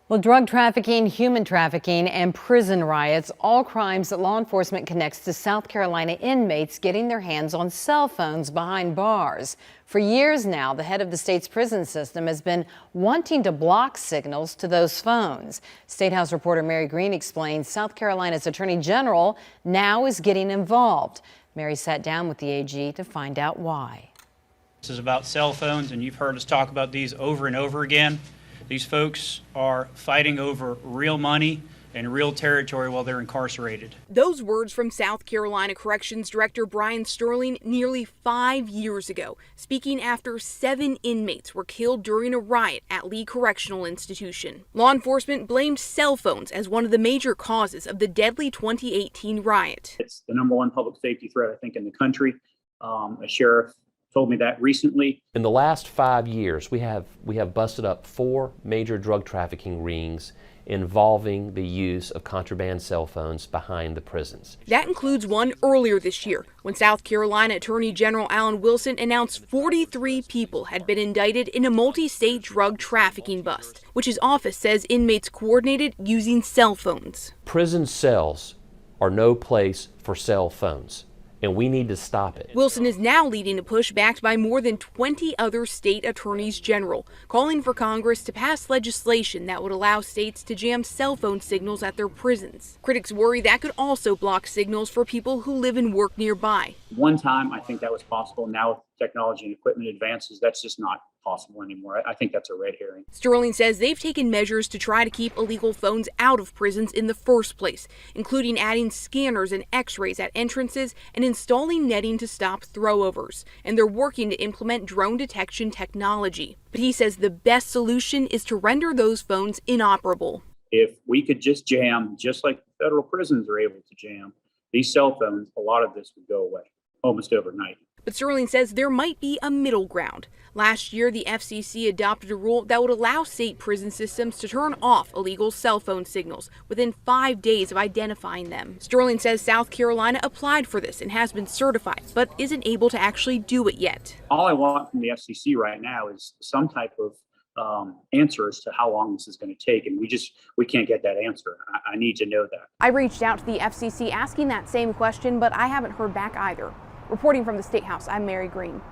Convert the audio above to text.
Well, drug trafficking, human trafficking, and prison riots, all crimes that law enforcement connects to South Carolina inmates getting their hands on cell phones behind bars. For years now, the head of the state's prison system has been wanting to block signals to those phones. State House reporter Mary Green explains South Carolina's Attorney General now is getting involved. Mary sat down with the AG to find out why. This is about cell phones, and you've heard us talk about these over and over again. These folks are fighting over real money and real territory while they're incarcerated. Those words from South Carolina Corrections Director Brian Sterling nearly 5 years ago, speaking after 7 inmates were killed during a riot at Lee Correctional Institution. Law enforcement blamed cell phones as one of the major causes of the deadly 2018 riot. It's the #1 public safety threat, I think, in the country. A sheriff told me that recently. In the last 5 years, we have busted up 4 major drug trafficking rings involving the use of contraband cell phones behind the prisons. That includes one earlier this year when South Carolina Attorney General Alan Wilson announced 43 people had been indicted in a multi-state drug trafficking bust, which his office says inmates coordinated using cell phones. Prison cells are no place for cell phones, and we need to stop it. Wilson is now leading a push backed by more than 20 other state attorneys general, calling for Congress to pass legislation that would allow states to jam cell phone signals at their prisons. Critics worry that could also block signals for people who live and work nearby. One time, I think that was possible. Now, with technology and equipment advances, that's just not possible anymore. I think that's a red herring. Sterling says they've taken measures to try to keep illegal phones out of prisons in the first place, including adding scanners and x-rays at entrances and installing netting to stop throwovers. And they're working to implement drone detection technology. But he says the best solution is to render those phones inoperable. If we could just jam, just like federal prisons are able to jam, these cell phones, a lot of this would go away almost overnight. But Sterling says there might be a middle ground. Last year, the FCC adopted a rule that would allow state prison systems to turn off illegal cell phone signals within 5 days of identifying them. Sterling says South Carolina applied for this and has been certified, but isn't able to actually do it yet. All I want from the FCC right now is some type of answer as to how long this is going to take, and we can't get that answer. I need to know that. I reached out to the FCC asking that same question, but I haven't heard back either. Reporting from the State House, I'm Mary Green.